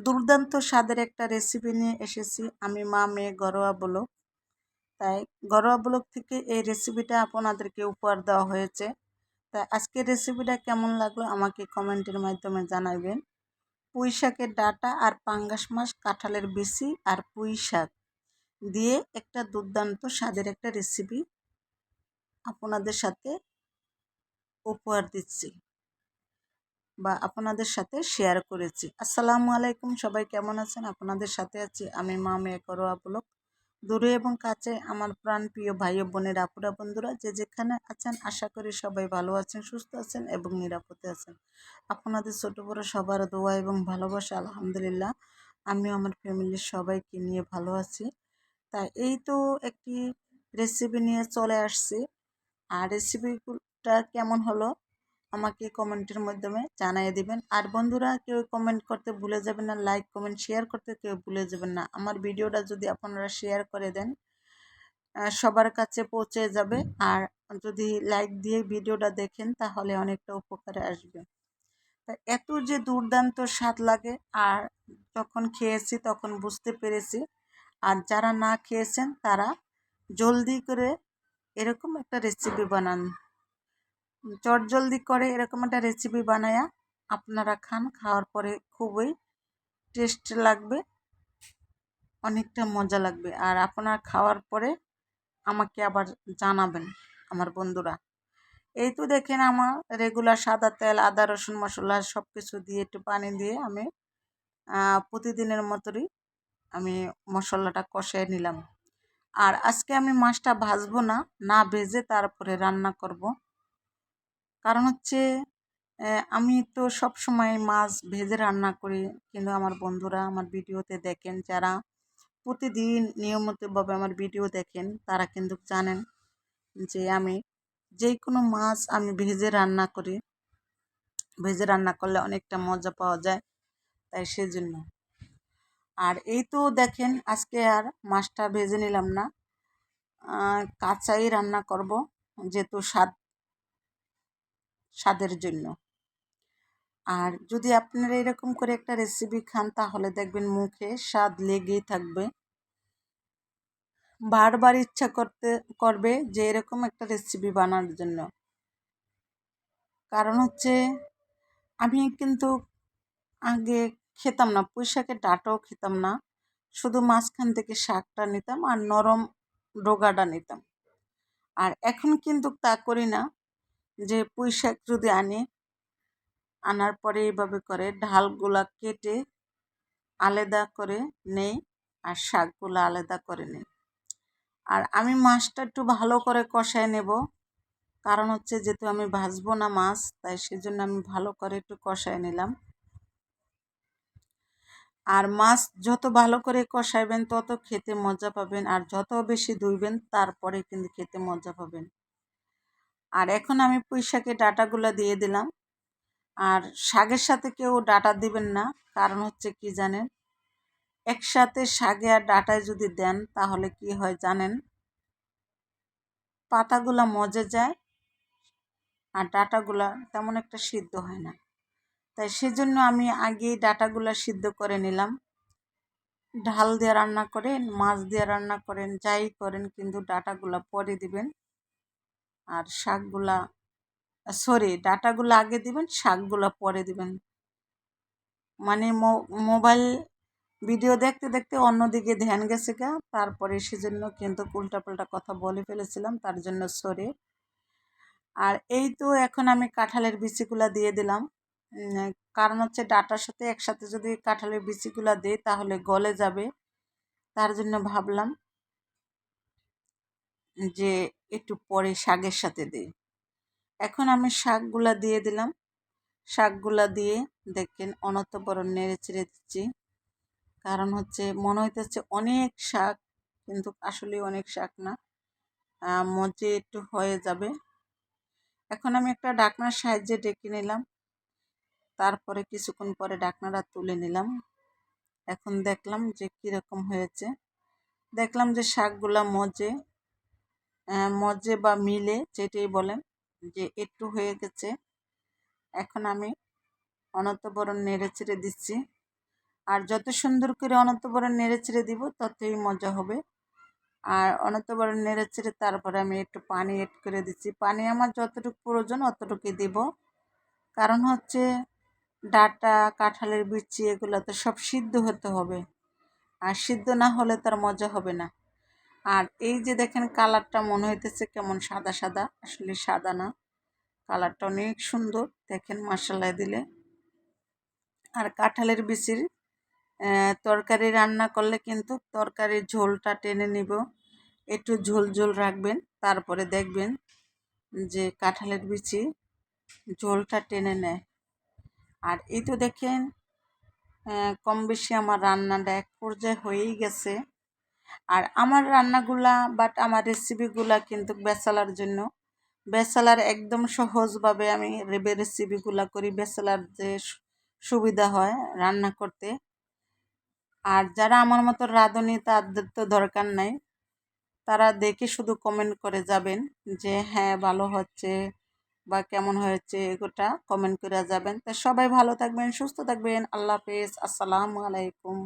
দুর্দান্ত স্বাদের একটা রেসিপি নিয়ে এসেছি আমি মা মেয়ে ঘরোয়া ব্লগ। তাই ঘরোয়া ব্লগ থেকে এই রেসিপিটা আপনাদেরকে উপহার দেওয়া হয়েছে। তাই আজকের রেসিপিটা কেমন লাগলো আমাকে কমেন্টের মাধ্যমে জানাবেন। পুঁই শাকের ডাঁটা আর পাঙ্গাস মাছ, কাঁঠালের বিচি আর পুঁই শাক দিয়ে একটা দুর্দান্ত স্বাদের একটা রেসিপি আপনাদের সাথে উপহার দিচ্ছি বা আপনাদের সাথে শেয়ার করেছি। আসসালামু আলাইকুম, সবাই কেমন আছেন? আপনাদের সাথে আছি আমি মা মেয়ে ঘরোয়া ব্লগ। দূরে এবং কাছে আমার প্রাণ প্রিয় ভাই ও বোনের, আপুরা, বন্ধুরা যে যেখানে আছেন, আশা করি সবাই ভালো আছেন, সুস্থ আছেন এবং নিরাপদে আছেন। আপনাদের ছোট বড় সবার দোয়া এবং ভালোবাসা আলহামদুলিল্লাহ আমিও আমার ফ্যামিলির সবাইকে নিয়ে ভালো আছি। তাই এই তো একটি রেসিপি নিয়ে চলে আসছি। আর রেসিপিটা কেমন হলো আমাকে কমেন্টের মাধ্যমে জানিয়ে দিবেন। আর বন্ধুরা, কেউ কমেন্ট করতে ভুলে যাবেন না, লাইক কমেন্ট শেয়ার করতে কেউ ভুলে যাবেন না। আমার ভিডিওটা যদি আপনারা শেয়ার করে দেন সবার কাছে পৌঁছে যাবে। আর যদি লাইক দিয়ে ভিডিওটা দেখেন তাহলে অনেকটা উপকারে আসবে। তা এত যে দুর্দান্ত স্বাদ লাগে, আর যখন খেয়েছি তখন বুঝতে পেরেছি। আর যারা না খেয়েছেন তারা জলদি করে এরকম একটা রেসিপি বানান, চটজলদি করে এরকম একটা রেসিপি বানায়া আপনারা খান। খাওয়ার পরে খুবই টেস্ট লাগবে, অনেকটা মজা লাগবে। আর আপনার খাওয়ার পরে আমাকে আবার জানাবেন আমার বন্ধুরা। এই তো দেখেন আমার রেগুলার সাদা তেল, আদা, রসুন, মশলা সব কিছু দিয়ে একটু পানি দিয়ে আমি প্রতিদিনের মতোই আমি মশলাটা কষিয়ে নিলাম। আর আজকে আমি মাছটা ভাজবো না, না ভেজে তারপরে রান্না করব। কারণ হচ্ছে আমি তো সব সময় মাছ ভেজে রান্না করি, কিন্তু আমার বন্ধুরা আমার ভিডিওতে দেখেন, যারা প্রতিদিন নিয়মিতভাবে আমার ভিডিও দেখেন তারা কিন্তু জানেন যে আমি যে কোনো মাছ আমি ভেজে রান্না করি। ভেজে রান্না করলে অনেকটা মজা পাওয়া যায়, তাই সেজন্য। আর এই তো দেখেন আজকে আর মাছটা ভেজে নিলাম না, কাঁচাই রান্না করব, যেহেতু স্বাদের জন্য। আর যদি আপনারা এরকম করে একটা রেসিপি খান তাহলে দেখবেন মুখে স্বাদ লেগেই থাকবে, বারবার ইচ্ছা করবে যে এরকম একটা রেসিপি বানানোর জন্য। কারণ হচ্ছে আমি কিন্তু আগে খেতাম না, পুঁই শাকের ডাঁটাও খেতাম না, শুধু মাঝখান থেকে শাকটা নিতাম আর নরম ডোগাটা নিতাম। আর এখন কিন্তু তা করি না, যে পুঁই শাক যদি আনার পরে এইভাবে করে ঢালগুলা কেটে আলাদা করে নেই আর শাকগুলো আলাদা করে নেই। আর আমি মাছটা একটু ভালো করে কষায় নেব, কারণ হচ্ছে যেহেতু আমি ভাজবো না মাছ, তাই সেজন্য আমি ভালো করে একটু কষায় নিলাম। আর মাছ যত ভালো করে কষাইবেন তত খেতে মজা পাবেন, আর যত বেশি ধুইবেন তারপরে কিন্তু খেতে মজা পাবেন। আর এখন আমি পুঁই শাকের ডাঁটাগুলো দিয়ে দিলাম। আর শাকের সাথে কেউ ডাঁটা দিবেন না, কারণ হচ্ছে কি জানেন, একসাথে শাকে আর ডাঁটায় যদি দেন তাহলে কি হয় জানেন, পাতাগুলা মজে যায় আর ডাঁটাগুলা তেমন একটা সিদ্ধ হয় না। তাই সেজন্য আমি আগেই ডাঁটাগুলা সিদ্ধ করে নিলাম। ঢাল দিয়ে রান্না করেন, মাছ দিয়ে রান্না করেন, যাই করেন, কিন্তু ডাঁটাগুলা পরে দিবেন। আর ডাঁটাগুলো আগে দিবেন, শাকগুলা পরে দিবেন। মানে মোবাইল ভিডিও দেখতে দেখতে অন্যদিকে ধ্যান গেছে গা, তারপরে সেজন্য কিন্তু উল্টাপাল্টা কথা বলে ফেলেছিলাম, তার জন্য সরি। আর এই তো এখন আমি কাঁঠালের বিচিগুলা দিয়ে দিলাম। কারণ হচ্ছে ডাঁটার সাথে একসাথে যদি কাঁঠালের বিচিগুলা দিই তাহলে গলে যাবে, তার জন্য ভাবলাম যে একটু পরে শাকের সাথে দিই। এখন আমি শাকগুলা দিয়ে দিলাম। শাকগুলা দিয়ে দেখেন অনবরত নেড়ে চেড়ে দিচ্ছি, কারণ হচ্ছে মনে হইতেছে অনেক শাক, কিন্তু আসলে অনেক শাক না, মজে একটু হয়ে যাবে। এখন আমি একটা ঢাকনার সাহায্যে ডেকে নিলাম, তারপরে কিছুক্ষণ পরে ঢাকনাটা তুলে নিলাম। এখন দেখলাম যে কীরকম হয়েছে, দেখলাম যে শাকগুলা মজে বা মিলে যেটাই বলেন, যে একটু হয়ে গেছে। এখন আমি অনবরত নেড়ে চেড়ে দিচ্ছি। আর যত সুন্দর করে অনন্তবরে নেড়ে চেড়ে দিব ততই মজা হবে। আর অনন্তবরে নেড়ে চেড়ে তারপরে আমি একটু পানি এড করে দিচ্ছি। পানি আমার যতটুকু প্রয়োজন অতটুকুই দিব। কারণ হচ্ছে ডাঁটা, কাঁঠালের বিচি এগুলো তো সব সিদ্ধ হতে হবে, আর সিদ্ধ না হলে তার মজা হবে না। আর এই যে দেখেন কালারটা মনে হইতেছে কেমন সাদা সাদা, আসলে সাদা না, কালারটা অনেক সুন্দর দেখেন মাসালায় দিলে। আর কাঁঠালের বিচির তরকারি রান্না করলে কিন্তু তরকারির ঝোলটা টেনে নিব, একটু ঝোল ঝোল রাখবেন, তারপরে দেখবেন যে কাঁঠালের বিচি ঝোলটা টেনে নেয়। আর এই তো দেখেন কম বেশি আমার রান্নাটা এক পর্যায়ে হয়েই গেছে। আর আমার রান্নাগুলা আমার রেসিপিগুলা কিন্তু ব্যাচেলার জন্য, ব্যাচেলার একদম সহজভাবে আমি রেসিপিগুলা করি, ব্যাচেলার যে সুবিধা হয় রান্না করতে। আর যারা আমার মতো রাঁধুনি তাদের তো দরকার নাই, তারা দেখে শুধু কমেন্ট করে যাবেন যে হ্যাঁ ভালো হচ্ছে বা কেমন হয়েছে, এগুলোটা কমেন্ট করে যাবেন। তো সবাই ভালো থাকবেন, সুস্থ থাকবেন। আল্লাহ হাফেজ, আসসালামু আলাইকুম।